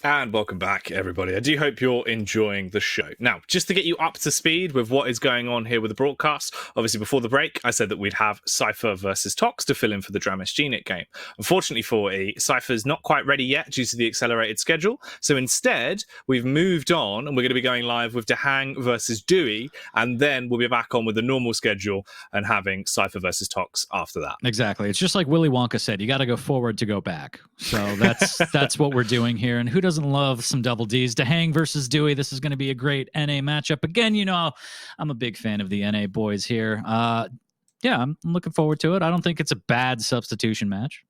And welcome back, everybody. I do hope you're enjoying the show. Now, just to get you up to speed with what is going on here with the broadcast, obviously before the break, I said that we'd have Cypher versus Tox to fill in for the Dramis Genic game. Unfortunately for E, Cypher's not quite ready yet due to the accelerated schedule. So instead, we've moved on and we're going to be going live with DaHanG versus dooi, and then we'll be back on with the normal schedule and having Cypher versus Tox after that. Exactly. It's just like Willy Wonka said, you got to go forward to go back. So that's what we're doing here. And who doesn't love some double Ds? DaHanG versus dooi. This is going to be a great NA matchup. Again, you know, I'm a big fan of the NA boys here. Yeah, I'm looking forward to it. I don't think it's a bad substitution match.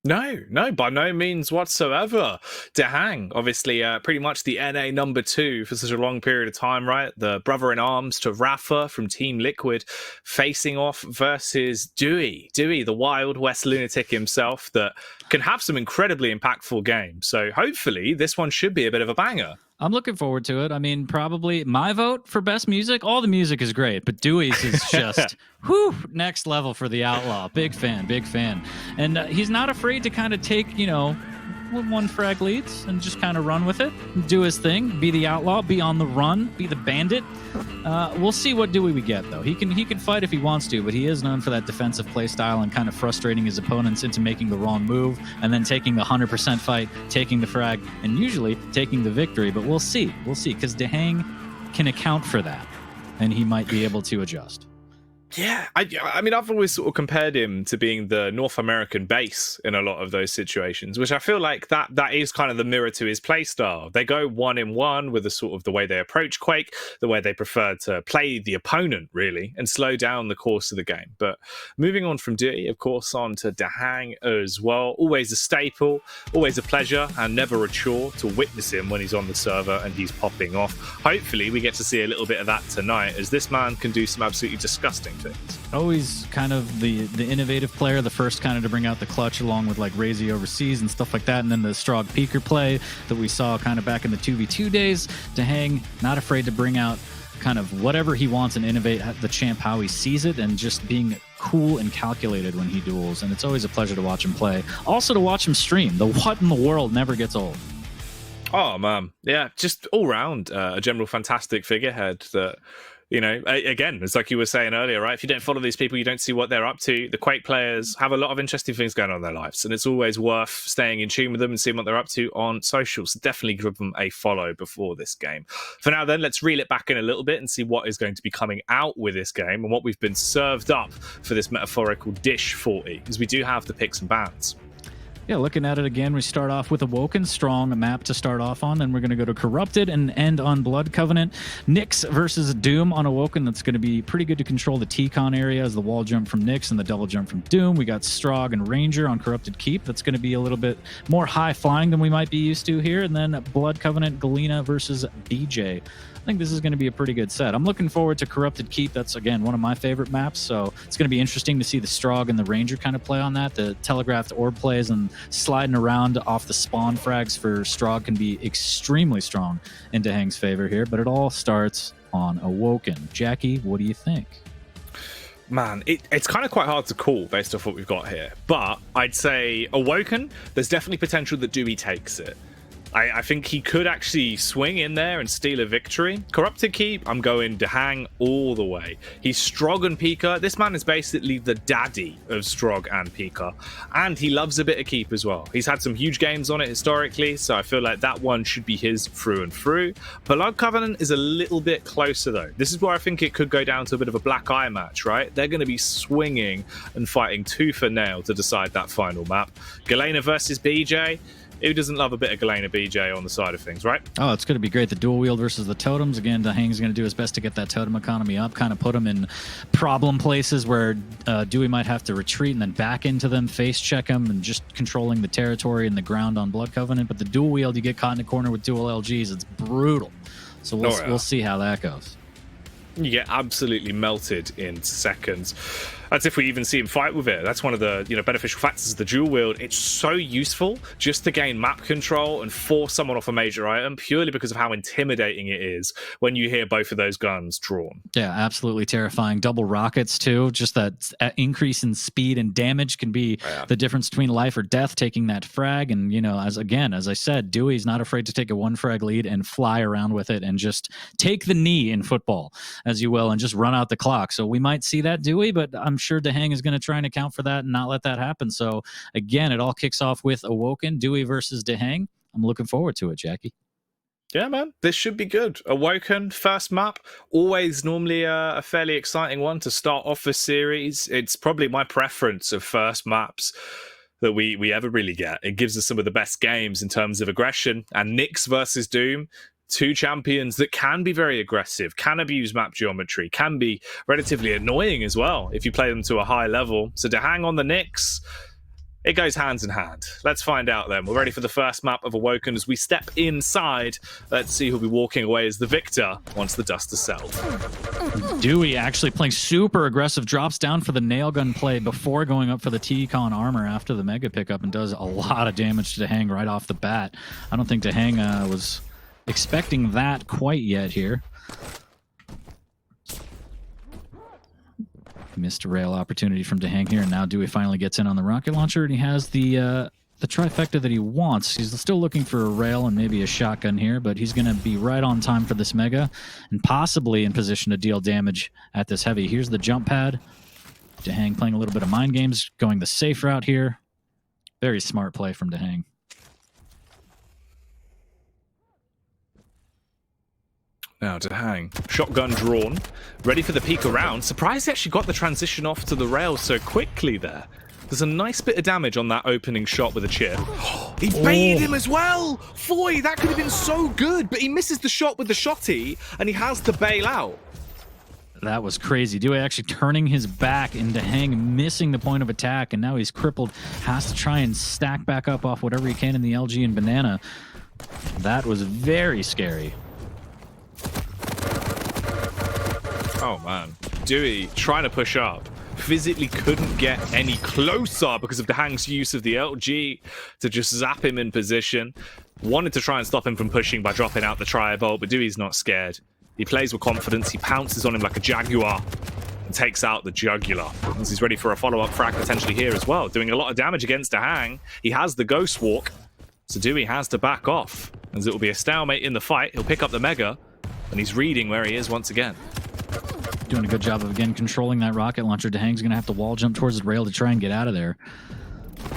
No, by no means whatsoever. DaHanG, obviously, pretty much the NA number 2 for such a long period of time, right? The brother in arms to Rafa from Team Liquid, facing off versus dooi. dooi, the Wild West lunatic himself, that can have some incredibly impactful games. So hopefully this one should be a bit of a banger. I'm looking forward to it. I mean, probably my vote for best music. All the music is great, but dooi's is just next level for the Outlaw. Big fan, big fan. And he's not afraid to kind of take, you know, one frag leads and just kind of run with it, do his thing, be the Outlaw, be on the run, be the bandit. We'll see what dooi we get, though. He can fight if he wants to, but he is known for that defensive play style and kind of frustrating his opponents into making the wrong move and then taking the 100% fight, taking the frag, and usually taking the victory. But we'll see, because DaHanG can account for that, and he might be able to adjust. Yeah, I mean, I've always sort of compared him to being the North American base in a lot of those situations, which I feel like that is kind of the mirror to his play style. They go 1-in-1 with the sort of the way they approach Quake, the way they prefer to play the opponent, really, and slow down the course of the game. But moving on from dooi, of course, on to DaHanG as well. Always a staple, always a pleasure, and never a chore to witness him when he's on the server and he's popping off. Hopefully, we get to see a little bit of that tonight, as this man can do some absolutely disgusting things. Always kind of the innovative player, the first kind of to bring out the clutch along with like Razy overseas and stuff like that, and then the strong peeker play that we saw kind of back in the 2v2 days. DaHanG, not afraid to bring out kind of whatever he wants and innovate the champ how he sees it, and just being cool and calculated when he duels. And it's always a pleasure to watch him play. Also to watch him stream. The what in the world never gets old. Oh man, yeah, just all round a general fantastic figurehead that, you know, again, it's like you were saying earlier, right? If you don't follow these people, you don't see what they're up to. The Quake players have a lot of interesting things going on in their lives, and it's always worth staying in tune with them and seeing what they're up to on socials. So definitely give them a follow before this game. For now, then, let's reel it back in a little bit and see what is going to be coming out with this game and what we've been served up for this metaphorical dish 40, because we do have the picks and bans. Yeah, looking at it again, we start off with Awoken, strong map to start off on. Then we're going to go to Corrupted and end on Blood Covenant. Nyx versus Doom on Awoken. That's going to be pretty good to control the T-Con area as the wall jump from Nyx and the double jump from Doom. We got Strog and Ranger on Corrupted Keep. That's going to be a little bit more high-flying than we might be used to here. And then Blood Covenant, Galena versus BJ. I think this is going to be a pretty good set. I'm looking forward to Corrupted Keep. That's, again, one of my favorite maps, so it's going to be interesting to see the Strog and the Ranger kind of play on that. The telegraphed orb plays and sliding around off the spawn frags for Strog can be extremely strong in DaHanG's favor here, but it all starts on Awoken. Jackie, what do you think? Man, it's kind of quite hard to call based off what we've got here, but I'd say Awoken, there's definitely potential that dooi takes it. I think he could actually swing in there and steal a victory. Corrupted Keep, I'm going DaHanG all the way. He's Strog and Pika. This man is basically the daddy of Strog and Pika. And he loves a bit of Keep as well. He's had some huge games on it historically, so I feel like that one should be his through and through. Blood Covenant is a little bit closer, though. This is where I think it could go down to a bit of a black eye match, right? They're going to be swinging and fighting tooth and nail to decide that final map. Galena versus BJ. Who doesn't love a bit of Galena BJ on the side of things, right? Oh, it's going to be great. The dual wield versus the totems. Again, DaHanG's going to do his best to get that totem economy up, kind of put him in problem places where dooi might have to retreat and then back into them, face check them, and just controlling the territory and the ground on Blood Covenant. But the dual wield, you get caught in a corner with dual LGs. It's brutal. So we'll see how that goes. You get absolutely melted in seconds. That's if we even see him fight with it. That's one of the beneficial factors of the dual wield. It's so useful just to gain map control and force someone off a major item purely because of how intimidating it is when you hear both of those guns drawn. Yeah, absolutely terrifying. Double rockets too. Just that increase in speed and damage can be the difference between life or death. Taking that frag, and as I said, Dewey's not afraid to take a 1 frag lead and fly around with it and just take the knee in football, as you will, and just run out the clock. So we might see that Dewey, but I'm sure DaHanG is going to try and account for that and not let that happen. So again, it all kicks off with Awoken, Dewey versus DaHanG. I'm looking forward to it, Jackie. Yeah, man, this should be good. Awoken, first map, always normally a fairly exciting one to start off a series. It's probably my preference of first maps that we ever really get. It gives us some of the best games in terms of aggression. And Nyx versus Doom, two champions that can be very aggressive, can abuse map geometry, can be relatively annoying as well if you play them to a high level. So DaHanG on the Nyx, it goes hands in hand. Let's find out then. We're ready for the first map of Awoken as we step inside. Let's see who'll be walking away as the victor once the dust has settled. Dewey actually playing super aggressive, drops down for the nail gun play before going up for the T-Con armor after the mega pickup and does a lot of damage to DaHanG right off the bat. I don't think DaHanG was expecting that quite yet here. Missed a rail opportunity from DaHanG here, and now Dewey finally gets in on the rocket launcher, and he has the trifecta that he wants. He's still looking for a rail and maybe a shotgun here, but he's going to be right on time for this mega and possibly in position to deal damage at this heavy. Here's the jump pad. DaHanG playing a little bit of mind games, going the safe route here. Very smart play from DaHanG. Now DaHanG, shotgun drawn, ready for the peek around. Surprised he actually got the transition off to the rail so quickly there. There's a nice bit of damage on that opening shot with a chip. He baited him as well! Foy, that could have been so good, but he misses the shot with the shotty, and he has to bail out. That was crazy. Dewey actually turning his back and DaHanG missing the point of attack, and now he's crippled. Has to try and stack back up off whatever he can in the LG and banana. That was very scary. Oh man, Dewey trying to push up. Physically couldn't get any closer because of DaHanG's use of the LG to just zap him in position. Wanted to try and stop him from pushing by dropping out the tri-bolt, but Dewey's not scared. He plays with confidence, he pounces on him like a jaguar and takes out the jugular. As he's ready for a follow-up frag potentially here as well, doing a lot of damage against DaHanG. He has the ghost walk, so Dewey has to back off, as it will be a stalemate in the fight. He'll pick up the mega, and he's reading where he is once again. Doing a good job of, again, controlling that rocket launcher. DaHanG's going to have to wall jump towards the rail to try and get out of there.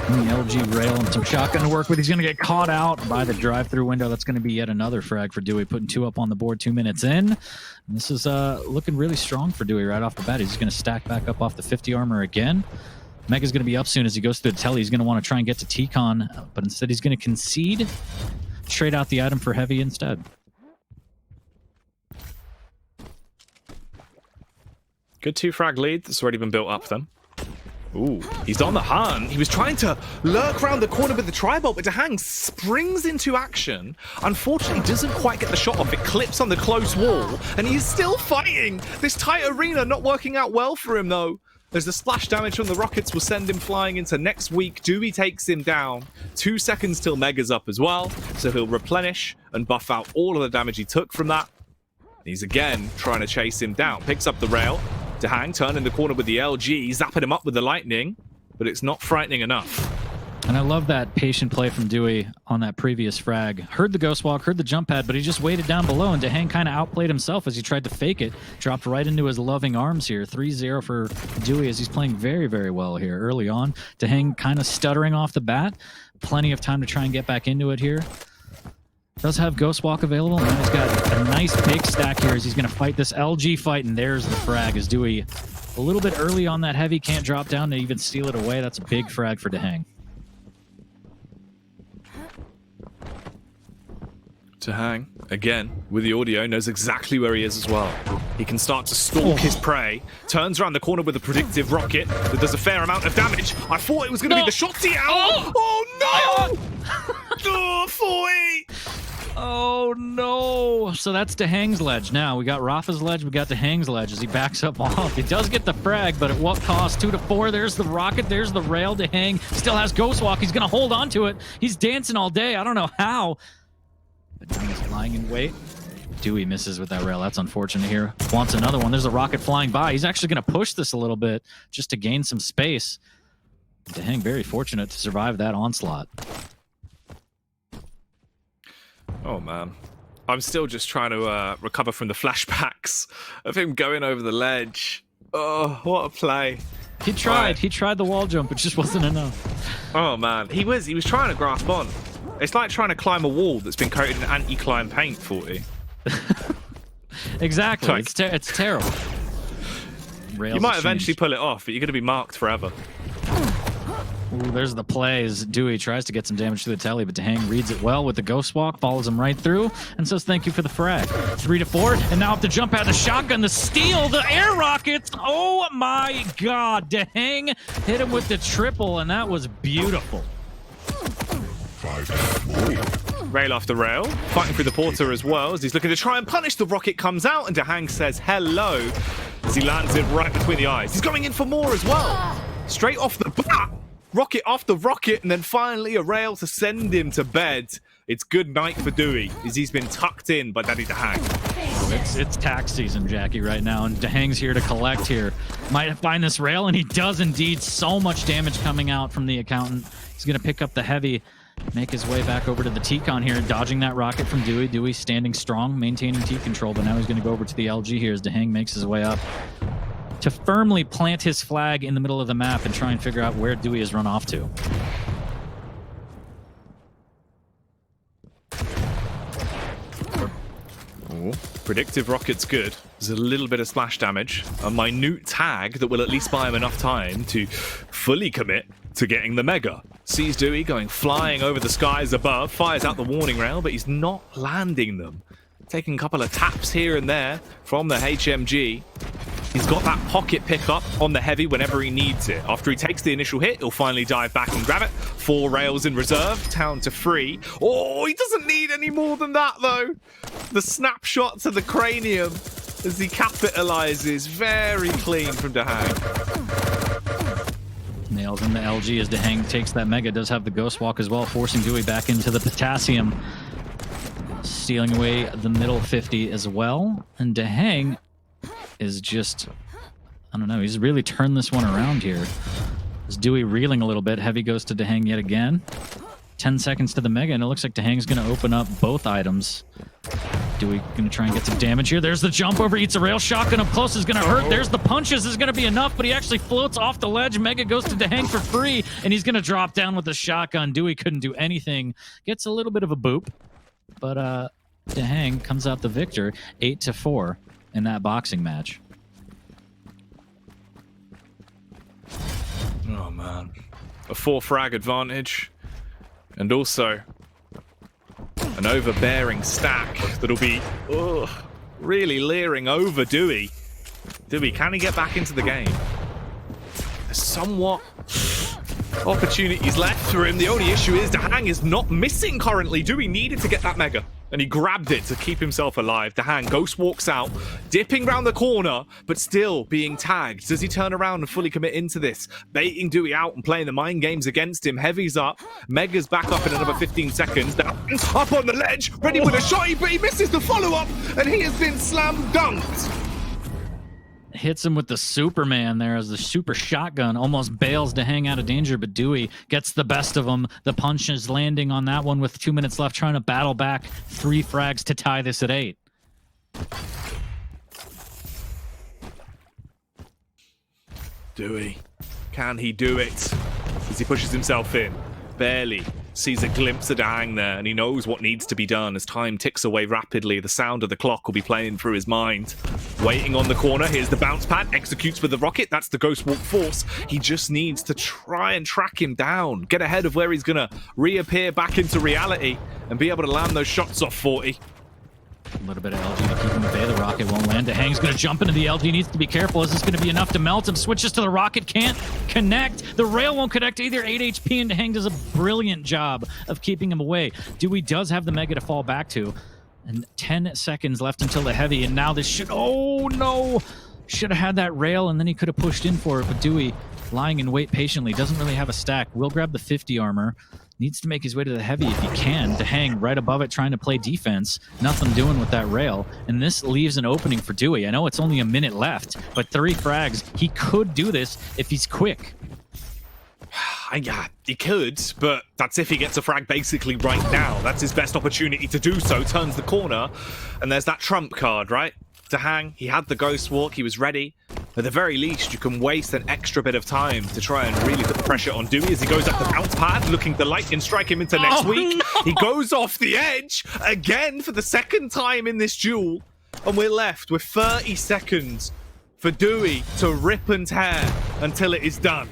And the LG rail and some shotgun to work with. He's going to get caught out by the drive-through window. That's going to be yet another frag for Dewey, putting 2 up on the board 2 minutes in. And this is looking really strong for Dewey right off the bat. He's just going to stack back up off the 50 armor again. Mega's going to be up soon as he goes through the telly. He's going to want to try and get to T-Con, but instead he's going to concede, trade out the item for heavy instead. Good 2 frag lead that's already been built up then. Ooh, he's on the hunt. He was trying to lurk around the corner with the tri-bolt, but DaHanG springs into action. Unfortunately, doesn't quite get the shot off. It clips on the close wall, and he's still fighting. This tight arena not working out well for him, though. There's the splash damage from the rockets will send him flying into next week. Dewey takes him down. 2 seconds till Mega's up as well, so he'll replenish and buff out all of the damage he took from that. He's again trying to chase him down. Picks up the rail. DaHanG turning the corner with the LG, zapping him up with the lightning, but it's not frightening enough. And I love that patient play from Dewey on that previous frag. Heard the ghost walk, heard the jump pad, but he just waited down below, and DaHanG kind of outplayed himself as he tried to fake it. Dropped right into his loving arms here. 3-0 for Dewey as he's playing very, very well here early on. DaHanG kind of stuttering off the bat. Plenty of time to try and get back into it here. Does have Ghost Walk available, and he's got a nice big stack here as he's going to fight this LG fight, and there's the frag as Dewey a little bit early on that heavy, can't drop down to even steal it away. That's a big frag for DaHanG. DaHanG, again, with the audio, knows exactly where he is as well. He can start to stalk his prey, turns around the corner with a predictive rocket that does a fair amount of damage. I thought it was going to be the shotty out. Oh no! Oh, Foy! Oh no! so that's DaHanG's ledge now. We got Rafa's ledge, we got DaHanG's ledge as he backs up off. He does get the frag, but at what cost? 2 to 4. There's the rocket, there's the rail. DaHanG still has Ghost Walk. He's going to hold on to it. He's dancing all day. I don't know how. But now he's lying in wait. dooi misses with that rail. That's unfortunate here. Wants another one. There's a rocket flying by. He's actually going to push this a little bit just to gain some space. DaHanG very fortunate to survive that onslaught. Oh, man. I'm still just trying to recover from the flashbacks of him going over the ledge. Oh, what a play. He tried. Right. He tried the wall jump. It just wasn't enough. Oh, man. He was trying to grasp on. It's like trying to climb a wall that's been coated in anti-climb paint, 40. Exactly. Like, it's terrible. Rails you might eventually pull it off, but you're going to be marked forever. Ooh, there's the plays. dooi tries to get some damage to the telly, but DaHanG reads it well with the Ghost Walk, follows him right through, and says thank you for the frag. 3 to 4, and now up to jump out the shotgun, the steal, the air rockets. Oh my god, DaHanG hit him with the triple, and that was beautiful. Rail after rail, fighting through the porter as well as he's looking to try and punish. The rocket comes out, and DaHanG says hello as he lands it right between the eyes. He's going in for more as well. Straight off the bat. Rocket after rocket, and then finally a rail to send him to bed. It's good night for dooi, as he's been tucked in by Daddy DaHanG. Oh, it's tax season, Jackie, right now, and DaHanG's here to collect here. Might find this rail, and he does indeed. So much damage coming out from the accountant. He's going to pick up the heavy, make his way back over to the T-Con here, dodging that rocket from dooi. dooi standing strong, maintaining T control, but now he's going to go over to the LG here as DaHanG makes his way up to firmly plant his flag in the middle of the map and try and figure out where dooi has run off to. Ooh, predictive rocket's good. There's a little bit of splash damage. A minute tag that will at least buy him enough time to fully commit to getting the mega. Sees dooi going flying over the skies above, fires out the warning rail, but he's not landing them. Taking a couple of taps here and there from the HMG. He's got that pocket pickup on the heavy whenever he needs it. After he takes the initial hit, he'll finally dive back and grab it. 4 rails in reserve, down to 3. Oh, he doesn't need any more than that, though. The snapshot to the cranium as he capitalizes. Very clean from DaHanG. Nails in the LG as DaHanG takes that mega. Does have the Ghost Walk as well, forcing dooi back into the potassium. Stealing away the middle 50 as well. And DaHanG is just, I don't know, he's really turned this one around here. Is dooi reeling a little bit. Heavy goes to DaHanG yet again. 10 seconds to the mega, and it looks like DaHang's going to open up both items. dooi going to try and get some damage here. There's the jump over, eats a rail. Shotgun up close is going to hurt. There's the punches is going to be enough, but he actually floats off the ledge. Mega goes to DaHanG for free, and he's going to drop down with the shotgun. dooi couldn't do anything. Gets a little bit of a boop, but DaHanG comes out the victor, 8 to 4 in that boxing match. Oh man, a 4 frag advantage, and also an overbearing stack that'll be really leering over dooi. dooi, can he get back into the game? There's somewhat opportunities left for him. The only issue is DaHanG is not missing currently. dooi needed to get that mega, and he grabbed it to keep himself alive. DaHanG Ghost walks out, dipping round the corner, but still being tagged. Does he turn around and fully commit into this? Baiting dooi out and playing the mind games against him. Heavy's up. Mega's back up in another 15 seconds. DaHang's up on the ledge, ready with a shot, but he misses the follow-up, and he has been slam dunked. Hits him with the Superman there as the super shotgun almost bails DaHanG out of danger, but dooi gets the best of him. The punch is landing on that one with 2 minutes left, trying to battle back 3 frags to tie this at 8. dooi, can he do it? As he pushes himself in, barely sees a glimpse of DaHanG there, and he knows what needs to be done as time ticks away rapidly. The sound of the clock will be playing through his mind. Waiting on the corner, here's the bounce pad, executes with the rocket. That's the Ghost Walk force. He just needs to try and track him down, get ahead of where he's gonna reappear back into reality and be able to land those shots off 40. A little bit of LG to keep him at bay. The rocket won't land. DaHang's going to jump into the LG. Needs to be careful. Is this going to be enough to melt him? Switches to the rocket. Can't connect. The rail won't connect either. 8 HP, and DaHanG does a brilliant job of keeping him away. dooi does have the mega to fall back to. And 10 seconds left until the heavy, and now this should... Oh, no! Should have had that rail, and then he could have pushed in for it, but dooi, lying in wait patiently, doesn't really have a stack. Will grab the 50 armor. Needs to make his way to the heavy if he can. DaHanG right above it, trying to play defense. Nothing doing with that rail. And this leaves an opening for dooi. I know it's only a minute left, but 3 frags. He could do this if he's quick. Yeah, he could, but that's if he gets a frag basically right now. That's his best opportunity to do so. Turns the corner, and there's that trump card, right? DaHanG, he had the Ghost Walk, he was ready. At the very least, you can waste an extra bit of time to try and really put the pressure on dooi as he goes up the bounce pad, looking to lightning strike him into next week. No! He goes off the edge again for the second time in this duel, and we're left with 30 seconds for dooi to rip and tear until it is done.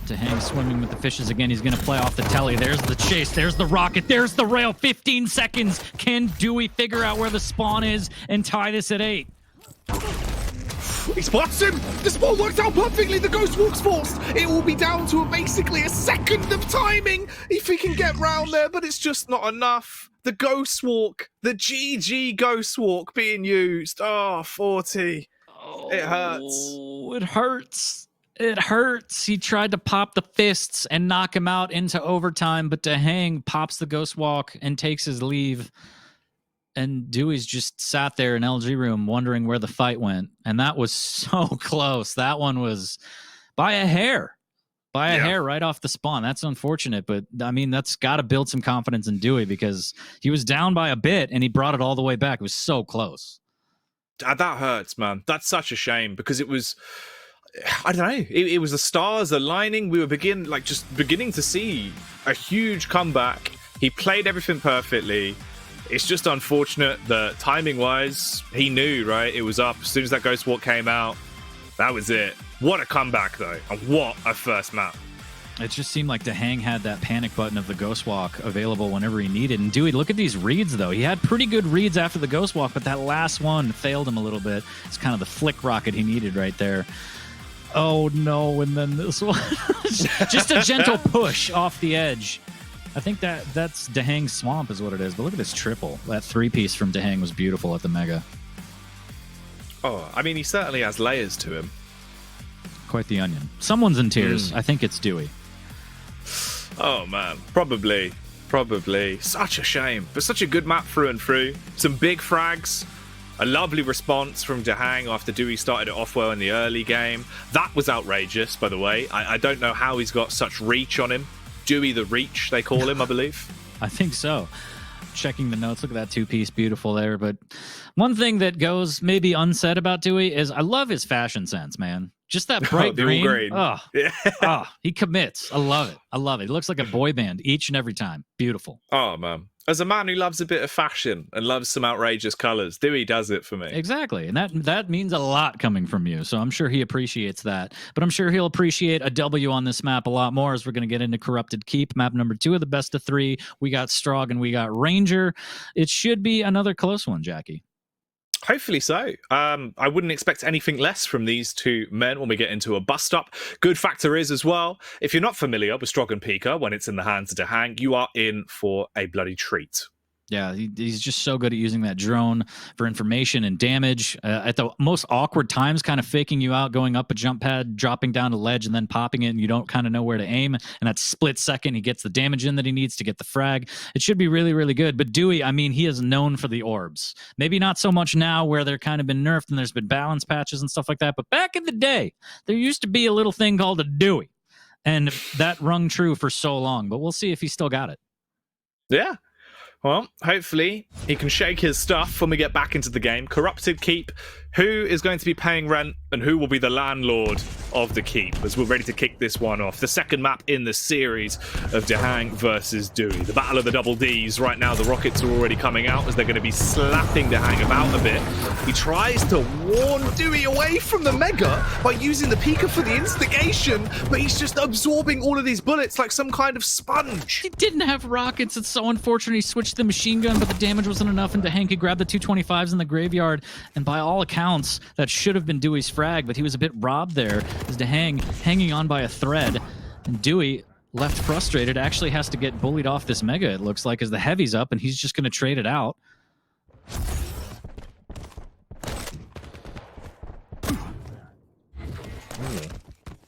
DaHanG swimming with the fishes again. He's going to play off the telly. There's the chase. There's the rocket. There's the rail. 15 seconds. Can dooi figure out where the spawn is and tie this at 8? He spots him! The spawn worked out perfectly! The Ghost Walk's forced! It will be down to basically a second of timing if he can get round there, but it's just not enough. The Ghost Walk, the GG Ghost Walk being used. Oh, 40. It hurts. Oh, it hurts. It hurts. He tried to pop the fists and knock him out into overtime, but DaHanG pops the Ghost Walk and takes his leave. And dooi's just sat there in LG room wondering where the fight went. And that was so close. That one was by a hair. By a hair right off the spawn. That's unfortunate, but I mean, that's got to build some confidence in dooi because he was down by a bit and he brought it all the way back. It was so close. That hurts, man. That's such a shame because it was... I don't know. It was the stars aligning. We were beginning to see a huge comeback. He played everything perfectly. It's just unfortunate that timing-wise, he knew, right? It was up. As soon as that Ghost Walk came out, that was it. What a comeback, though. And what a first map. It just seemed like DaHanG had that panic button of the Ghost Walk available whenever he needed. And dooi, look at these reads, though. He had pretty good reads after the Ghost Walk, but that last one failed him a little bit. It's kind of the flick rocket he needed right there. Oh, no, and then this one. Just a gentle push off the edge. I think that's DaHanG's swamp is what it is. But look at this triple. That 3-piece from DaHanG was beautiful at the Mega. Oh, I mean, he certainly has layers to him. Quite the onion. Someone's in tears. I think it's dooi. Oh, man. Probably. Such a shame. But such a good map through and through. Some big frags. A lovely response from DaHanG after dooi started it off well in the early game. That was outrageous, by the way. I don't know how he's got such reach on him. dooi the Reach, they call him, I believe. I think so. Checking the notes, look at that 2-piece, beautiful there. But one thing that goes maybe unsaid about dooi is I love his fashion sense, man. Just that bright green. Oh, yeah. He commits. I love it. He looks like a boy band each and every time. Beautiful. Oh, man. As a man who loves a bit of fashion and loves some outrageous colors, dooi does it for me. Exactly. And that means a lot coming from you. So I'm sure he appreciates that. But I'm sure he'll appreciate a W on this map a lot more as we're going to get into Corrupted Keep, map number 2 of the best of 3. We got Strog and we got Ranger. It should be another close one, Jackie. Hopefully so. I wouldn't expect anything less from these two men when we get into a bust up. Good factor is as well, if you're not familiar with Strog and Pika when it's in the hands of DaHanG, you are in for a bloody treat. Yeah, he's just so good at using that drone for information and damage at the most awkward times, kind of faking you out, going up a jump pad, dropping down a ledge, and then popping it, and you don't kind of know where to aim. And that split second, he gets the damage in that he needs to get the frag. It should be really, really good. But dooi, I mean, he is known for the orbs. Maybe not so much now where they're kind of been nerfed and there's been balance patches and stuff like that. But back in the day, there used to be a little thing called a dooi. And that rung true for so long. But we'll see if he still got it. Yeah. Well, hopefully he can shake his stuff when we get back into the game. Corrupted Keep. Who is going to be paying rent and who will be the landlord of the keep as we're ready to kick this one off? The second map in the series of DaHanG versus dooi. The battle of the double Ds. Right now, the rockets are already coming out as they're going to be slapping DaHanG about a bit. He tries to warn dooi away from the Mega by using the Pika for the instigation, but he's just absorbing all of these bullets like some kind of sponge. He didn't have rockets. It's so unfortunate. He switched to the machine gun, but the damage wasn't enough, and DaHanG could grab the 225s in the graveyard, and by all accounts, that should have been dooi's frag, but he was a bit robbed there as DaHanG hanging on by a thread. And dooi, left frustrated, actually has to get bullied off this Mega, it looks like, as the Heavy's up, and he's just going to trade it out.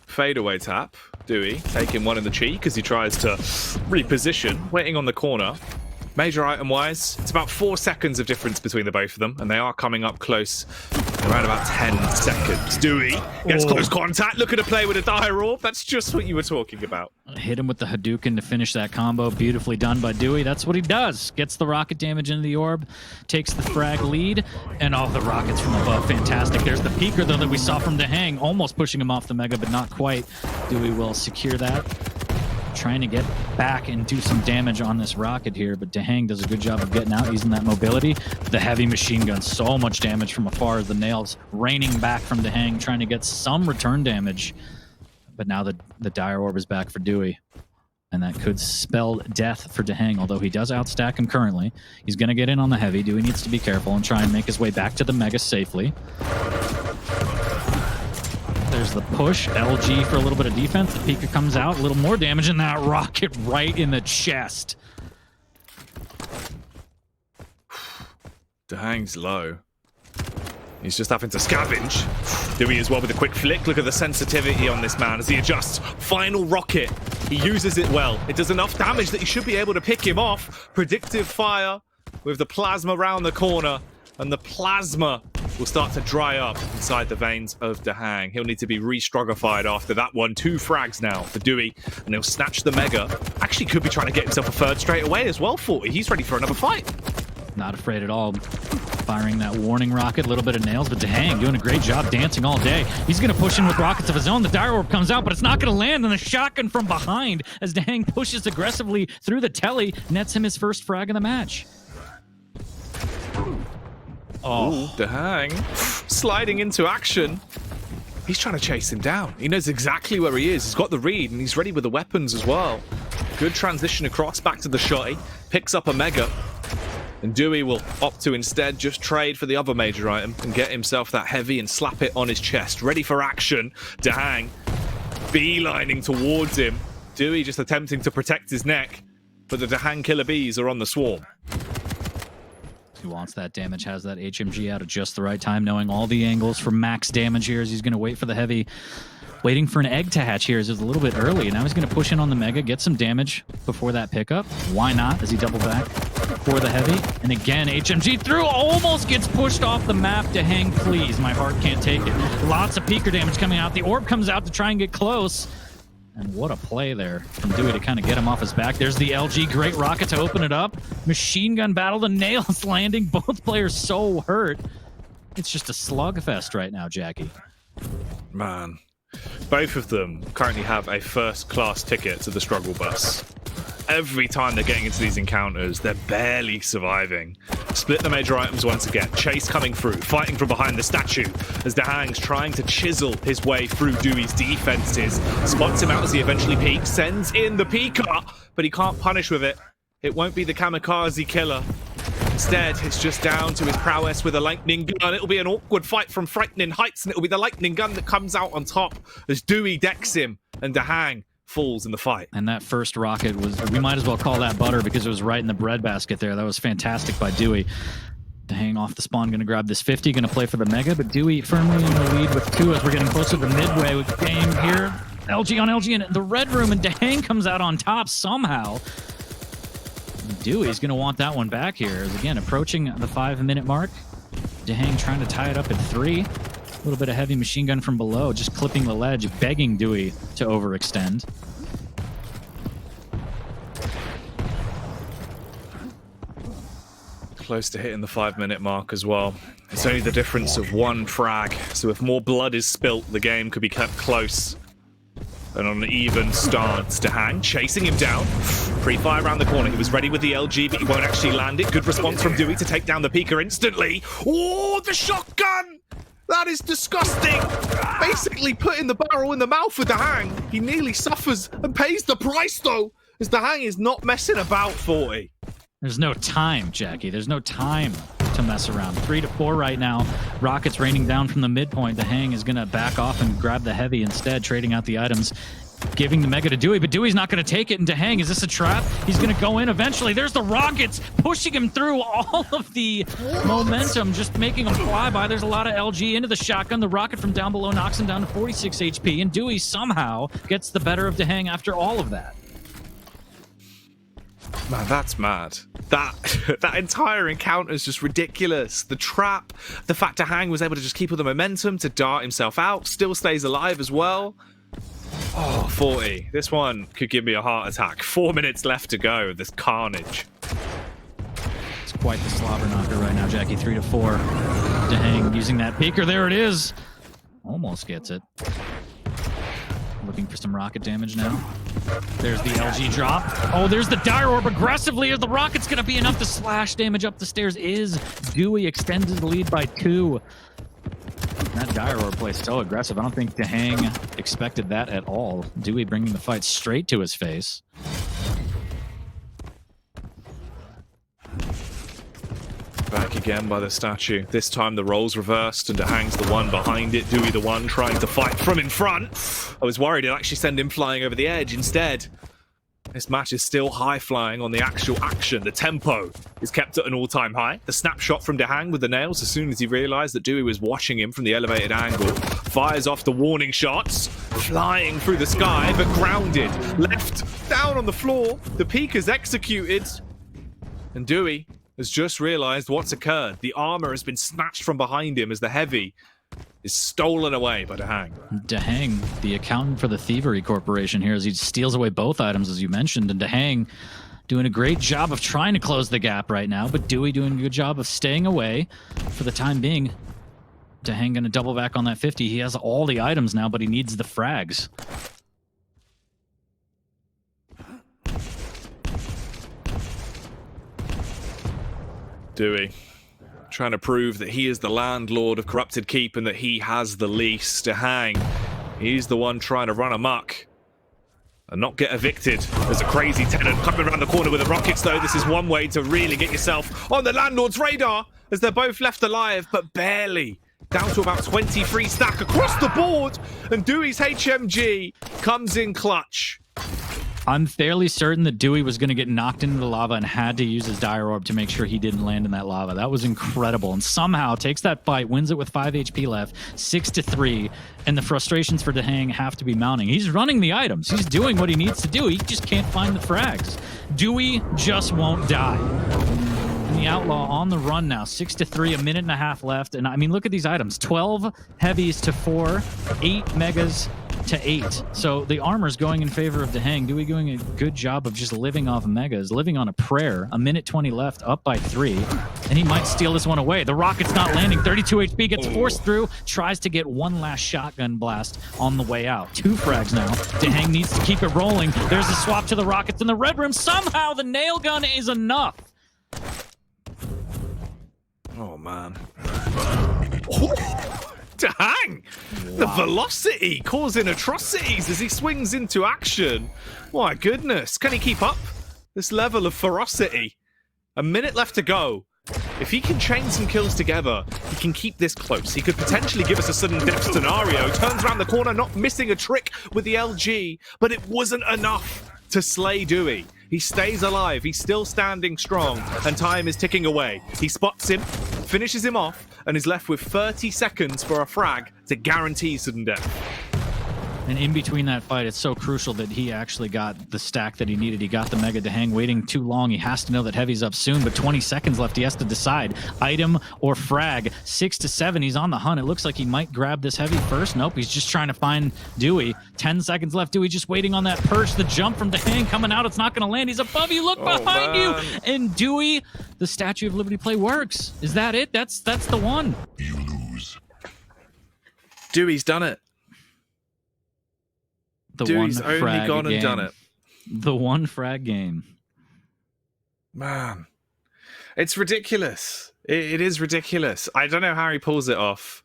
Fadeaway tap. dooi taking one in the cheek as he tries to reposition, waiting on the corner. Major item-wise, it's about 4 seconds of difference between the both of them, and they are coming up close around about 10 seconds. dooi gets close contact, looking to play with a dire orb. That's just what you were talking about. Hit him with the Hadouken to finish that combo. Beautifully done by dooi. That's what he does. Gets the rocket damage into the orb, takes the frag lead, and all the rockets from above. Fantastic. There's the peeker, though, that we saw from DaHanG, almost pushing him off the Mega, but not quite. dooi will secure that. Trying to get back and do some damage on this rocket here, but DaHanG does a good job of getting out, using that mobility. The heavy machine gun, so much damage from afar as the nails raining back from DaHanG, trying to get some return damage. But now the dire orb is back for dooi, and that could spell death for DaHanG, although he does outstack him currently. He's going to get in on the heavy. dooi needs to be careful and try and make his way back to the Mega safely. There's the push. LG for a little bit of defense. The Pika comes out. A little more damage, and that rocket right in the chest. DaHanG's low. He's just having to scavenge. dooi as well with a quick flick. Look at the sensitivity on this man as he adjusts. Final rocket. He uses it well. It does enough damage that he should be able to pick him off. Predictive fire with the plasma around the corner. And the plasma will start to dry up inside the veins of DaHanG. He'll need to be re-strogified after that one. 2 frags now for dooi, and he'll snatch the Mega. Actually could be trying to get himself a third straight away as well, 40. He's ready for another fight. Not afraid at all. Firing that warning rocket, a little bit of nails, but DaHanG doing a great job dancing all day. He's going to push in with rockets of his own. The dire orb comes out, but it's not going to land, and the shotgun from behind as DaHanG pushes aggressively through the telly, nets him his first frag of the match. Oh, DaHanG sliding into action. He's trying to chase him down. He knows exactly where he is. He's got the read, and he's ready with the weapons as well. Good transition across, back to the shotty. Picks up a Mega. And dooi will opt to instead just trade for the other major item and get himself that heavy and slap it on his chest. Ready for action. DaHanG beelining towards him. dooi just attempting to protect his neck. But the DaHanG killer bees are on the swarm. He wants that damage, has that HMG out at just the right time, knowing all the angles for max damage here as he's going to wait for the heavy. Waiting for an egg to hatch here as it's a little bit early. And now he's going to push in on the Mega, get some damage before that pickup. Why not, as he double back for the heavy. And again, HMG through, almost gets pushed off the map. DaHanG, please, my heart can't take it. Lots of peeker damage coming out. The orb comes out to try and get close. And what a play there from dooi to kind of get him off his back. There's the LG, great rocket to open it up. Machine gun battle, the nails landing. Both players so hurt. It's just a slugfest right now, Jackie. Man, both of them currently have a first-class ticket to the struggle bus. Every time they're getting into these encounters, they're barely surviving. Split the major items once again. Chase coming through, fighting from behind the statue as DaHanG's trying to chisel his way through dooi's defenses. Spots him out as he eventually peeks, sends in the peeker, but he can't punish with it. It won't be the kamikaze killer. Instead, it's just down to his prowess with a lightning gun. It'll be an awkward fight from frightening heights, and it'll be the lightning gun that comes out on top as dooi decks him, and DaHanG falls in the fight. And that first rocket was, we might as well call that butter because it was right in the breadbasket there. That was fantastic by dooi. DaHanG off the spawn, going to grab this 50, going to play for the Mega, but dooi firmly in the lead with 2 as we're getting closer to midway with the game here. LG on LG in the red room, and DaHanG comes out on top somehow. dooi's going to want that one back here. As again, approaching the 5-minute mark. DaHanG trying to tie it up at 3. A little bit of heavy machine gun from below, just clipping the ledge, begging dooi to overextend. Close to hitting the 5-minute mark as well. It's only the difference of 1 frag, so if more blood is spilt, the game could be kept close. And on an even stance, DaHanG chasing him down. Pre-fire around the corner. He was ready with the LG, but he won't actually land it. Good response from dooi to take down the peeker instantly. Oh, the shotgun! That is disgusting! Basically putting the barrel in the mouth of DaHanG. He nearly suffers and pays the price, though, as DaHanG is not messing about, 40. There's no time, Jackie. There's no time to mess around. 3 to 4 right now. Rockets raining down from the midpoint. DaHanG is going to back off and grab the heavy instead, trading out the items. giving the Mega to Dooi, but Dewey's not going to take it. And DaHanG, is this a trap? He's going to go in eventually. There's the rockets pushing him through all of the momentum, just making him fly by. There's a lot of LG into the shotgun. The rocket from down below knocks him down to 46 HP, and Dooi somehow gets the better of DaHanG after all of that. Man, that's mad. That entire encounter is just ridiculous. The trap, the fact DaHanG was able to just keep all the momentum to dart himself out, still stays alive as well. Oh, 40. This one could give me a heart attack. 4 minutes left to go. This carnage. It's quite the slobber knocker right now, Jackie. 3 to 4. DaHanG using that peeker. There it is. Almost gets it. Looking for some rocket damage now. There's the LG drop. Oh, there's the Dire Orb aggressively. The rocket's going to be enough to slash damage up the stairs. Is Dooi extends the lead by 2. That Dire Orb play is so aggressive. I don't think DaHanG expected that at all. Dooi bringing the fight straight to his face. Back again by the statue. This time the roles reversed and DaHanG's the one behind it. Dooi the one trying to fight from in front. I was worried it'd actually send him flying over the edge. Instead, this match is still high flying on the actual action. The tempo is kept at an all-time high. The snapshot from DaHanG with the nails as soon as he realized that Dooi was watching him from the elevated angle. Fires off the warning shots. Flying through the sky, but grounded. Left down on the floor. The peak is executed. And Dooi has just realized what's occurred. The armor has been snatched from behind him as the heavy is stolen away by DaHanG. DaHanG, the accountant for the Thievery Corporation here, as he steals away both items, as you mentioned, and DaHanG doing a great job of trying to close the gap right now, but Dooi doing a good job of staying away for the time being. DaHanG going to double back on that 50. He has all the items now, but he needs the frags. Dooi trying to prove that he is the landlord of Corrupted Keep and that he has the lease. DaHanG, he's the one trying to run amok and not get evicted. There's a crazy tenant coming around the corner with the rockets, though. This is one way to really get yourself on the landlord's radar, as they're both left alive, but barely. Down to about 23 stack across the board, and Dewey's HMG comes in clutch. I'm fairly certain that Dooi was going to get knocked into the lava and had to use his Dire Orb to make sure he didn't land in that lava. That was incredible. And somehow takes that fight, wins it with 5 HP left, 6 to 3. And the frustrations for DaHanG have to be mounting. He's running the items. He's doing what he needs to do. He just can't find the frags. Dooi just won't die. And the Outlaw on the run now, 6 to 3, a minute and a half left. And I mean, look at these items. 12 heavies to 4, 8 megas to 8. So the armor's going in favor of DaHanG. Dooi doing a good job of just living off megas, living on a prayer. A minute 20 left, up by 3. And he might steal this one away. The rocket's not landing. 32 HP, gets forced through, tries to get one last shotgun blast on the way out. 2 frags now. DaHanG needs to keep it rolling. There's a swap to the rockets in the red room. Somehow the nail gun is enough. Oh, man. DaHanG! Wow. The velocity causing atrocities as he swings into action. My goodness. Can he keep up this level of ferocity? A minute left to go. If he can chain some kills together, he can keep this close. He could potentially give us a sudden death scenario. Turns around the corner, not missing a trick with the LG, but it wasn't enough to slay Dooi. He stays alive, he's still standing strong, and time is ticking away. He spots him, finishes him off, and is left with 30 seconds for a frag to guarantee sudden death. And in between that fight, it's so crucial that he actually got the stack that he needed. He got the Mega DaHanG. Waiting too long, he has to know that Heavy's up soon, but 20 seconds left. He has to decide item or frag. 6 to 7, he's on the hunt. It looks like he might grab this Heavy first. Nope, he's just trying to find Dooi. 10 seconds left. Dooi just waiting on that perch. The jump from DaHanG coming out. It's not going to land. He's above you. Look behind you. And Dooi, the Statue of Liberty play works. Is that it? That's the one. You lose. Dewey's done it. Dewey's only gone and done it. The one frag game. Man, it's ridiculous. It is ridiculous. I don't know how he pulls it off.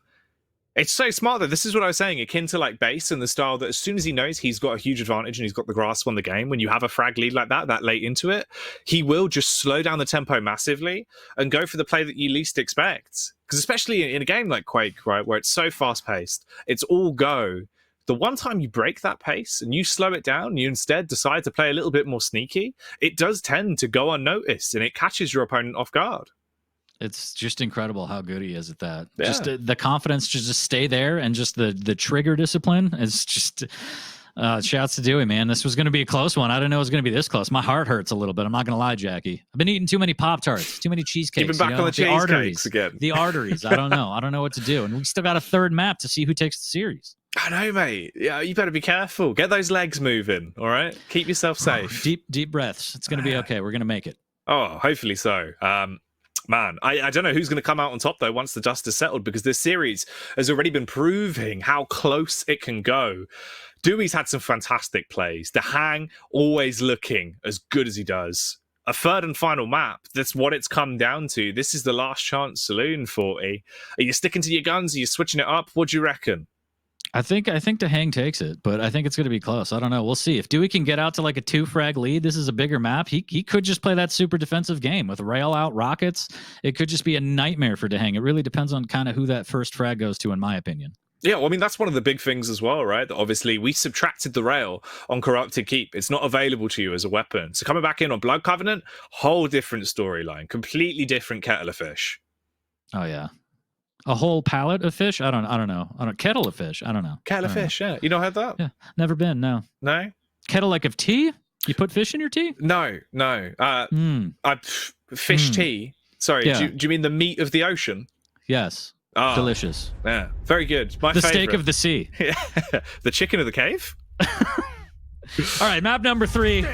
It's so smart, though. This is what I was saying, akin to like base and the style that as soon as he knows he's got a huge advantage and he's got the grasp on the game, when you have a frag lead like that late into it, he will just slow down the tempo massively and go for the play that you least expect. Because especially in a game like Quake, right, where it's so fast-paced, it's all go the one time you break that pace and you slow it down, you instead decide to play a little bit more sneaky, it does tend to go unnoticed and it catches your opponent off guard. It's just incredible how good he is at that. Yeah. Just the confidence to just stay there, and just the trigger discipline is just. Shouts to Dewey, man. This was going to be a close one. I didn't know it was going to be this close. My heart hurts a little bit. I'm not going to lie, Jackie. I've been eating too many Pop-Tarts, too many cheesecakes. You've been back on the cheesecakes again. The arteries. I don't know. I don't know what to do. And we still got a third map to see who takes the series. I know, mate. Yeah, you better be careful. Get those legs moving, all right? Keep yourself safe. Deep breaths. It's going to be okay. We're going to make it. Oh, hopefully so. Man, I don't know who's going to come out on top, though, once the dust is settled, because this series has already been proving how close it can go. Dewey's had some fantastic plays. DaHanG always looking as good as he does. A third and final map, that's what it's come down to. This is the last chance saloon, 40. Are you sticking to your guns? Are you switching it up? What do you reckon? I think DaHanG takes it, but I think it's going to be close. I don't know. We'll see. If Dewey can get out to like a 2-frag lead, this is a bigger map. He could just play that super defensive game with rail out rockets. It could just be a nightmare for DaHanG. It really depends on kind of who that first frag goes to, in my opinion. Yeah, well, I mean, that's one of the big things as well, right? That obviously we subtracted the rail on Corrupted Keep. It's not available to you as a weapon. So coming back in on Blood Covenant, whole different storyline, completely different kettle of fish. Oh, yeah. A whole pallet of fish? I don't know. Kettle of fish? I don't know. Kettle of fish, yeah. You not heard that? Yeah. Never been, no. No? Kettle like of tea? You put fish in your tea? No. Fish tea. Sorry, Yeah. do you mean the meat of the ocean? Yes. Oh, delicious. Yeah, very good. My the favorite. steak of the sea. The chicken of the cave? All right, map number 3.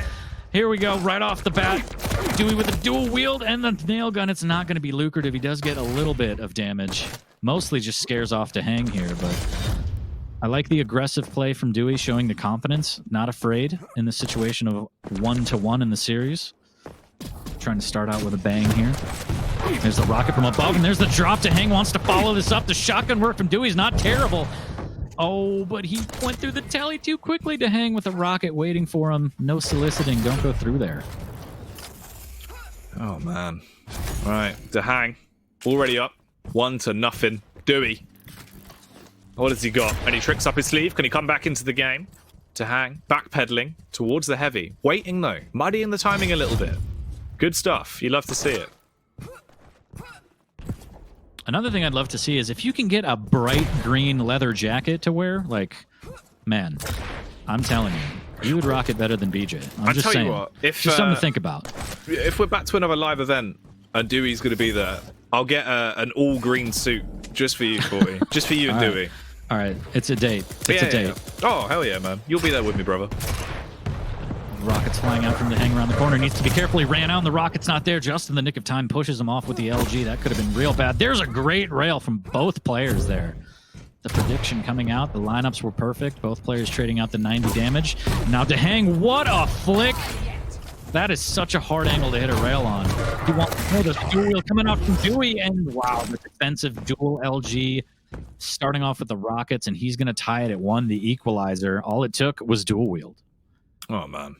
Here we go, right off the bat. Dewey with the dual wield and the nail gun. It's not going to be lucrative. He does get a little bit of damage. Mostly just scares off DaHanG here, but I like the aggressive play from Dewey, showing the confidence, not afraid in the situation of 1-1 in the series. Trying to start out with a bang here. There's the rocket from above, and there's the drop. DaHanG wants to follow this up. The shotgun work from Dewey's not terrible. Oh, but he went through the tally too quickly. DaHanG with a rocket waiting for him. No soliciting. Don't go through there. Oh, man. All right, DaHanG already up 1-0. Dewey. What has he got? Any tricks up his sleeve? Can he come back into the game? DaHanG backpedaling towards the heavy. Waiting, though. Muddying the timing a little bit. Good stuff. You love to see it. Another thing I'd love to see is if you can get a bright green leather jacket to wear, like, man, I'm telling you, you would rock it better than BJ. I'm just saying. What, if, just something to think about. If we're back to another live event and Dewey's going to be there, I'll get an all-green suit just for you, 40. Just for you and Dewey. All right, it's a date. It's a date. Yeah. Oh, hell yeah, man. You'll be there with me, brother. Rockets flying out from DaHanG around the corner. Needs to be careful. He ran out and the rocket's not there. Just in the nick of time, pushes him off with the LG. That could have been real bad. There's a great rail from both players there. The prediction coming out, the lineups were perfect. Both players trading out the 90 damage. Now DaHanG, what a flick! That is such a hard angle to hit a rail on. He wants the dual wheel coming out from Dewey, and wow, the defensive dual LG starting off with the rockets, and he's going to tie it at 1, the equalizer. All it took was dual wield. Oh, man.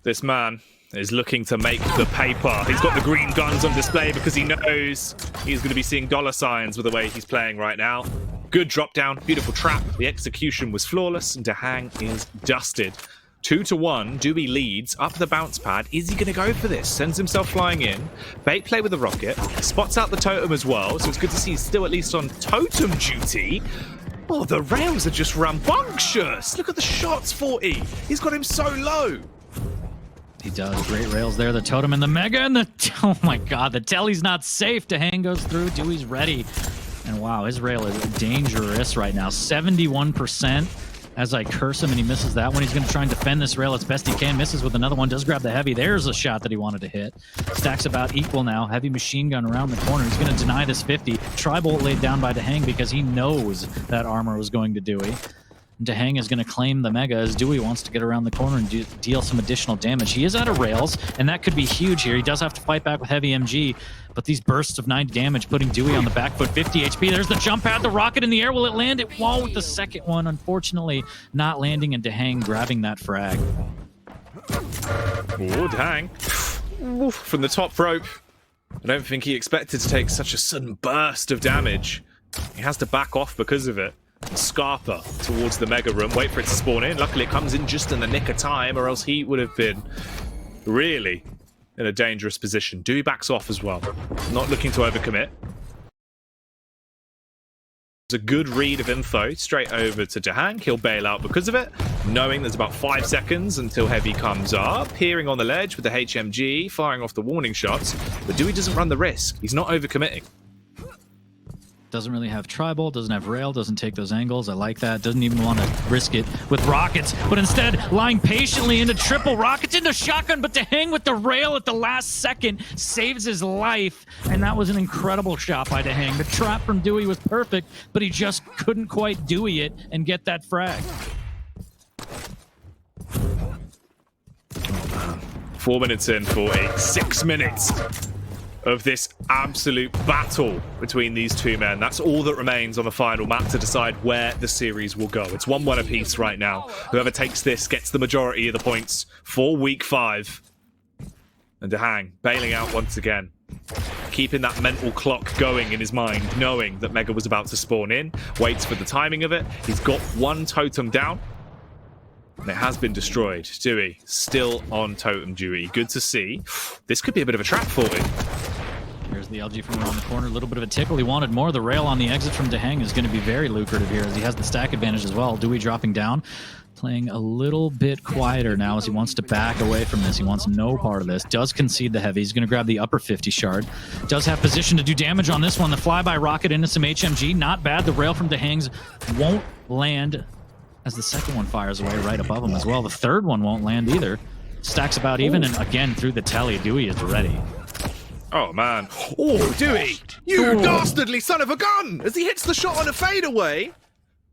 This man is looking to make the paper. He's got the green guns on display because he knows he's going to be seeing dollar signs with the way he's playing right now. Good drop down, beautiful trap. The execution was flawless, and DaHanG is dusted. 2-1, Dewey leads up the bounce pad. Is he going to go for this? Sends himself flying in. Bait play with the rocket. Spots out the totem as well, so it's good to see he's still at least on totem duty. Oh, the rails are just rambunctious. Look at the shots, 40. He's got him so low. He does. Great rails there. The totem and the mega and the... Oh my god, the telly's not safe. DaHanG goes through. Dewey's ready. And wow, his rail is dangerous right now. 71% as I curse him, and he misses that one. He's going to try and defend this rail as best he can. Misses with another one. Does grab the heavy. There's a shot that he wanted to hit. Stacks about equal now. Heavy machine gun around the corner. He's going to deny this 50. Tri-bolt laid down by DaHanG because he knows that armor was going to Dewey. DaHanG is going to claim the mega as Dewey wants to get around the corner and deal some additional damage. He is out of rails, and that could be huge here. He does have to fight back with heavy MG, but these bursts of 90 damage putting Dewey on the back foot. 50 HP. There's the jump pad. The rocket in the air. Will it land? It won't with the second one. Unfortunately, not landing, and DaHanG grabbing that frag. Oh, DaHanG. From the top rope. I don't think he expected to take such a sudden burst of damage. He has to back off because of it. Scarper towards the Mega Room. Wait for it to spawn in. Luckily, it comes in just in the nick of time, or else he would have been really in a dangerous position. Dewey backs off as well. Not looking to overcommit. It's a good read of info straight over to DaHanG. He'll bail out because of it, knowing there's about 5 seconds until Heavy comes up. Peering on the ledge with the HMG, firing off the warning shots. But Dewey doesn't run the risk. He's not overcommitting. Doesn't really have tribal, doesn't have rail, doesn't take those angles. I like that. Doesn't even want to risk it with rockets, but instead lying patiently into triple rockets into shotgun, but DaHanG with the rail at the last second saves his life. And that was an incredible shot by DaHanG. The trap from Dewey was perfect, but he just couldn't quite Dewey it and get that frag. 4 minutes in for a 6 minutes of this absolute battle between these two men. That's all that remains on the final map to decide where the series will go. It's 1-1 apiece right now. Whoever takes this gets the majority of the points for week 5. And DaHanG bailing out once again, keeping that mental clock going in his mind, knowing that Mega was about to spawn in, waits for the timing of it. He's got one totem down, and it has been destroyed. Dewey still on totem duty. Good to see. This could be a bit of a trap for him. Here's the LG from around the corner. A little bit of a tickle. He wanted more. The rail on the exit from DaHanG is going to be very lucrative here as he has the stack advantage as well. Dewey dropping down, playing a little bit quieter now as he wants to back away from this. He wants no part of this. Does concede the heavy. He's going to grab the upper 50 shard. Does have position to do damage on this one. The flyby rocket into some HMG. Not bad. The rail from DaHanG's won't land as the second one fires away right above him as well. The third one won't land either. Stacks about even, and again through the telly, Dewey is ready. Oh, man. Oh, Dewey! You dastardly son of a gun! As he hits the shot on a fadeaway.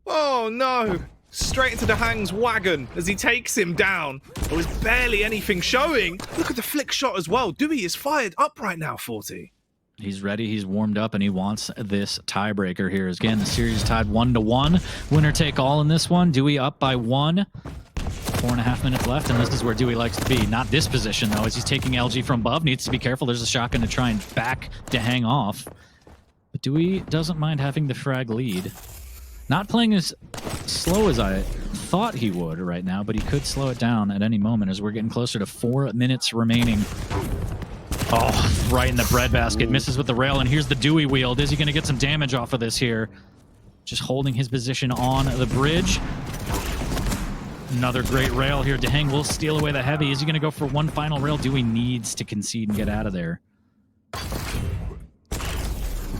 Oh, no. Straight into DaHanG's wagon as he takes him down. There was barely anything showing. Look at the flick shot as well. Dewey is fired up right now, 40. He's ready, he's warmed up, and he wants this tiebreaker here. Again, the series tied 1-1. Winner take all in this one. Dewey up by 1. 4.5 minutes left, and this is where Dewey likes to be. Not this position, though, as he's taking LG from above. Needs to be careful. There's a shotgun to try and back DaHanG off. But Dewey doesn't mind having the frag lead. Not playing as slow as I thought he would right now, but he could slow it down at any moment as we're getting closer to 4 minutes remaining. Oh, right in the breadbasket. Misses with the rail, and here's the Dewey wield. Is he going to get some damage off of this here? Just holding his position on the bridge. Another great rail here. DaHanG will steal away the heavy. Is he going to go for one final rail? Dewey needs to concede and get out of there.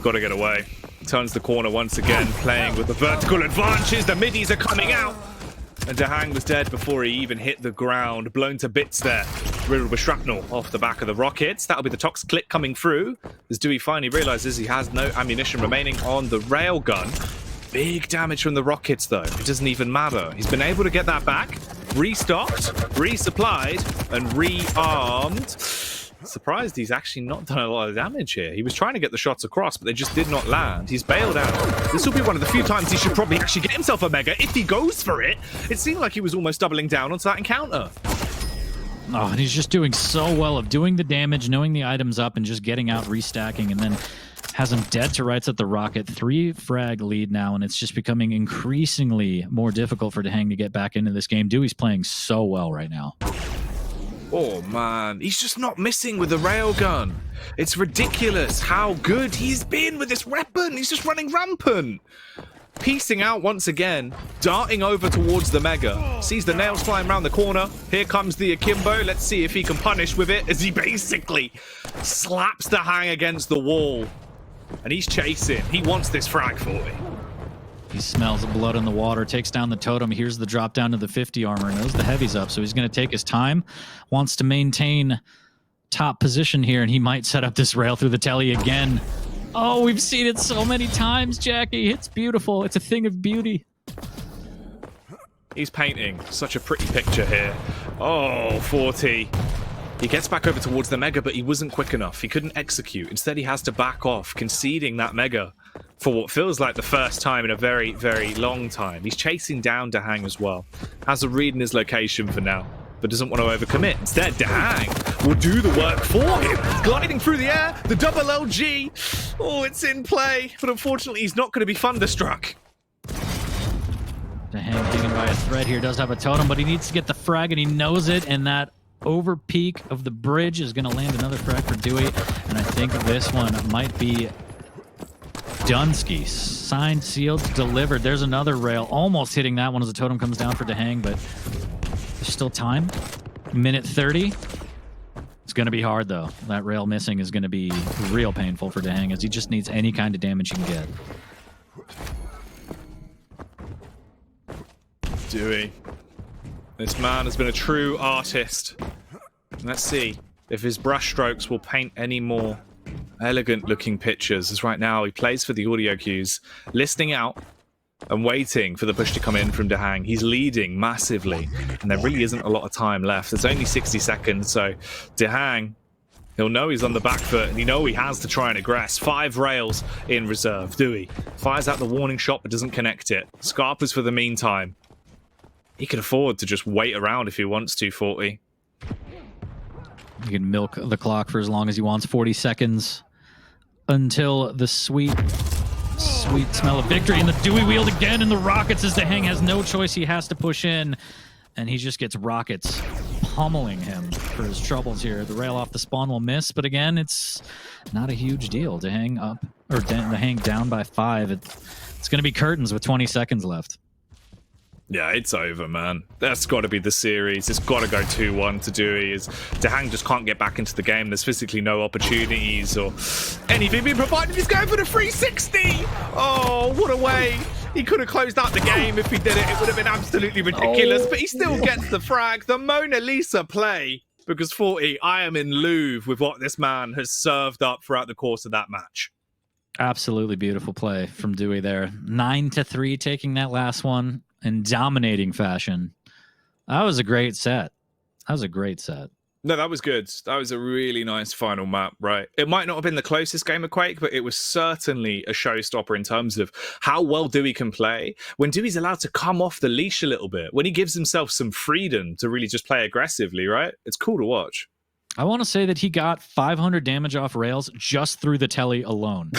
Got to get away. Turns the corner once again, playing with the vertical advantages. The middies are coming out. And DaHanG was dead before he even hit the ground. Blown to bits there. Riddled with shrapnel off the back of the rockets. That'll be the Tox click coming through. As Dewey finally realizes he has no ammunition remaining on the railgun. Big damage from the rockets, though. It doesn't even matter. He's been able to get that back. Restocked, resupplied, and rearmed. Surprised he's actually not done a lot of damage here. He was trying to get the shots across, but they just did not land. He's bailed out. This will be one of the few times he should probably actually get himself a mega if he goes for it. It seemed like he was almost doubling down onto that encounter. Oh, and he's just doing so well of doing the damage, knowing the item's up, and just getting out, restacking, and then has him dead to rights at the rocket. 3 frag lead now, and it's just becoming increasingly more difficult for DaHanG to get back into this game. Dewey's playing so well right now. Oh, man. He's just not missing with the railgun. It's ridiculous how good he's been with this weapon. He's just running rampant. Piecing out once again, darting over towards the Mega. Sees the nails flying around the corner. Here comes the Akimbo. Let's see if he can punish with it as he basically slaps DaHanG against the wall. And he's chasing. He wants this frag for me. He smells the blood in the water, takes down the totem. Here's the drop down to the 50 armor, knows the heavy's up, so he's going to take his time. Wants to maintain top position here, and he might set up this rail through the telly again. Oh, we've seen it so many times, Jackie. It's beautiful. It's a thing of beauty. He's painting such a pretty picture here. Oh, 40. He gets back over towards the Mega, but he wasn't quick enough. He couldn't execute. Instead, he has to back off, conceding that Mega for what feels like the first time in a very, very long time. He's chasing down DaHanG as well. Has a read in his location for now, but doesn't want to overcommit. Instead, DaHanG will do the work for him. Gliding through the air, the double LG. Oh, it's in play, but unfortunately, he's not going to be thunderstruck. hanging by a thread here. Does have a totem, but he needs to get the frag, and he knows it. And that over peak of the bridge is going to land another frag for Dewey. And I think this one might be Dunsky. Signed, sealed, delivered. There's another rail. Almost hitting that one as the totem comes down for DaHanG, but there's still time. Minute 30. It's going to be hard, though. That rail missing is going to be real painful for DaHanG, as he just needs any kind of damage he can get. Dewey. This man has been a true artist. Let's see if his brushstrokes will paint any more elegant-looking pictures, as right now he plays for the audio cues, listening out and waiting for the push to come in from DaHanG. He's leading massively, and there really isn't a lot of time left. There's only 60 seconds, so DaHanG, he'll know he's on the back foot, and he know he has to try and aggress. 5 rails in reserve. Dewey fires out the warning shot, but doesn't connect it. Scarpers for the meantime. He can afford to just wait around if he wants to, 40. He can milk the clock for as long as he wants. 40 seconds until the sweet smell of victory. And the Dewey wheeled again, and the rockets, as DaHanG has no choice. He has to push in, and he just gets rockets pummeling him for his troubles here. The rail off the spawn will miss, but again, it's not a huge deal. DaHanG up, or DaHanG down by 5. It's going to be curtains with 20 seconds left. Yeah, it's over, man. That's got to be the series. It's got to go 2-1 to Dewey. DaHanG just can't get back into the game. There's physically no opportunities or anything being provided. He's going for the 360. Oh, what a way. He could have closed out the game if he did it. It would have been absolutely ridiculous, but he still gets the frag. The Mona Lisa play. Because 40, I am in Louvre with what this man has served up throughout the course of that match. Absolutely beautiful play from Dewey there. 9-3, taking that last one in dominating fashion. That was a great set. No, that was good. That was a really nice final map, right? It might not have been the closest game of Quake, but it was certainly a showstopper in terms of how well Dewey can play. When Dewey's allowed to come off the leash a little bit, when he gives himself some freedom to really just play aggressively, right? It's cool to watch. I want to say that he got 500 damage off rails just through the telly alone.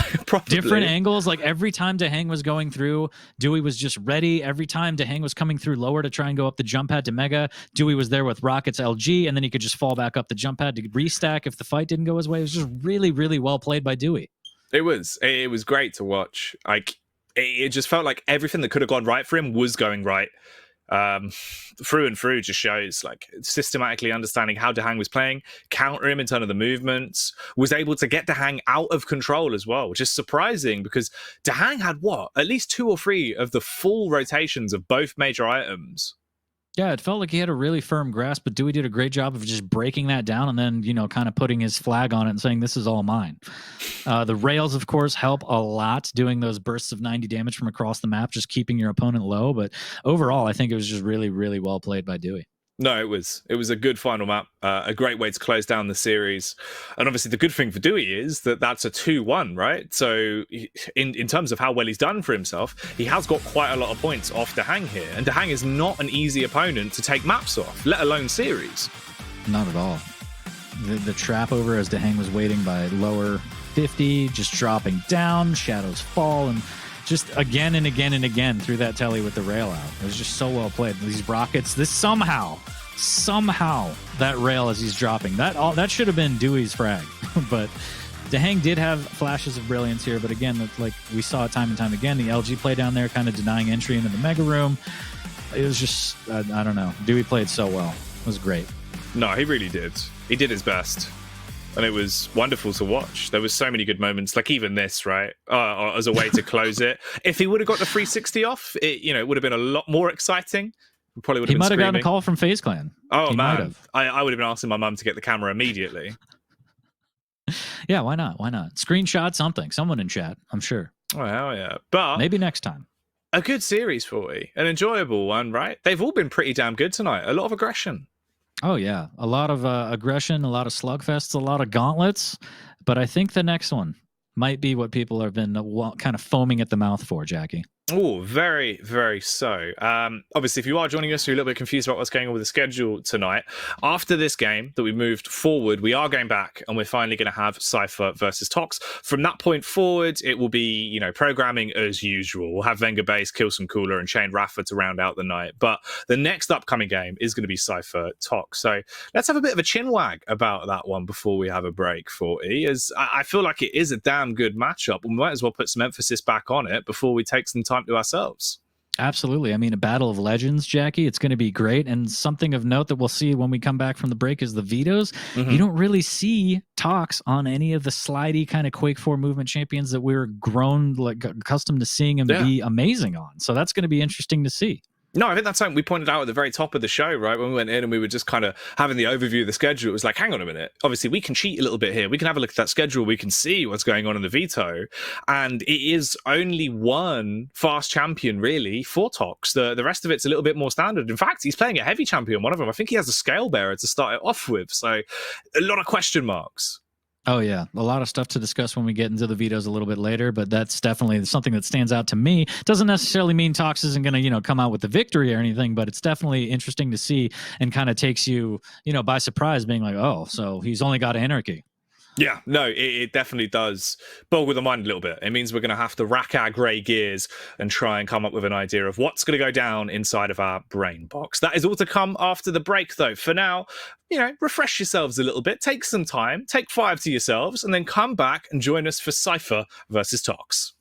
Different angles. Like every time DaHanG was going through, Dewey was just ready. Every time DaHanG was coming through lower to try and go up the jump pad to Mega, Dewey was there with Rockets LG, and then he could just fall back up the jump pad to restack if the fight didn't go his way. It was just really, really well played by Dewey. It was great to watch. Like it just felt like everything that could have gone right for him was going right. Through and through, just shows like systematically understanding how DaHanG was playing, counter him in terms of the movements, was able to get DaHanG out of control as well, which is surprising because DaHanG had at least 2 or 3 of the full rotations of both major items. Yeah, it felt like he had a really firm grasp, but Dewey did a great job of just breaking that down and then, kind of putting his flag on it and saying, this is all mine. The rails, of course, help a lot, doing those bursts of 90 damage from across the map, just keeping your opponent low. But overall, I think it was just really, really well played by Dewey. No, it was a good final map, a great way to close down the series. And obviously the good thing for Dewey is that that's a 2-1, right? So in terms of how well he's done for himself, he has got quite a lot of points off DaHanG here. And DaHanG is not an easy opponent to take maps off, let alone series. Not at all. The trap over as DaHanG was waiting by lower 50, just dropping down, shadows fall, and just again and again and again through that telly with the rail out. It was just so well played. These rockets, this somehow that rail as he's dropping, that should have been Dewey's frag. But DaHanG did have flashes of brilliance here, but again, like we saw it time and time again, the LG play down there kind of denying entry into the mega room. It was just, I don't know. Dewey played so well. It was great. No, he really did. He did his best. And it was wonderful to watch. There was so many good moments, like even this, right? As a way to close it. If he would have got the 360 off, it would have been a lot more exciting. Probably would have. He might have gotten a call from FaZe Clan. Oh man, I would have been asking my mum to get the camera immediately. Yeah, why not? Why not? Screenshot something. Someone in chat, I'm sure. Oh hell yeah! But maybe next time. A good series, 40, an enjoyable one, right? They've all been pretty damn good tonight. A lot of aggression. Oh, yeah. A lot of aggression, a lot of slugfests, a lot of gauntlets. But I think the next one might be what people have been kind of foaming at the mouth for, Jackie. Oh, very, very so. Obviously, if you are joining us, you're a little bit confused about what's going on with the schedule tonight. After this game that we moved forward, we are going back and we're finally going to have Cypher versus Tox. From that point forward, it will be, programming as usual. We'll have Venga Base, Kill Some Cooler, and Chain Rafa to round out the night. But the next upcoming game is going to be Cypher Tox. So let's have a bit of a chin wag about that one before we have a break, 40, as I feel like it is a damn good matchup. We might as well put some emphasis back on it before we take some time to ourselves. Absolutely. I mean, a battle of legends, Jackie. It's going to be great. And something of note that we'll see when we come back from the break is the vetoes. You don't really see Tox on any of the slidey kind of Quake 4 movement champions that we're accustomed to seeing him be amazing on. So that's going to be interesting to see. No, I think that's something we pointed out at the very top of the show, right? When we went in and we were just kind of having the overview of the schedule, it was like, hang on a minute. Obviously, we can cheat a little bit here. We can have a look at that schedule. We can see what's going on in the veto. And it is only one fast champion, really, for Tox. The rest of it's a little bit more standard. In fact, he's playing a heavy champion, one of them. I think he has a scale bearer to start it off with. So a lot of question marks. Oh, yeah. A lot of stuff to discuss when we get into the vetoes a little bit later, but that's definitely something that stands out to me. Doesn't necessarily mean Tox isn't going to, come out with the victory or anything, but it's definitely interesting to see and kind of takes you, by surprise, being like, oh, so he's only got Anarchy. Yeah, no, it definitely does boggle the mind a little bit. It means we're going to have to rack our grey gears and try and come up with an idea of what's going to go down inside of our brain box. That is all to come after the break, though. For now, refresh yourselves a little bit, take some time, take 5 to yourselves, and then come back and join us for Cypher versus Tox.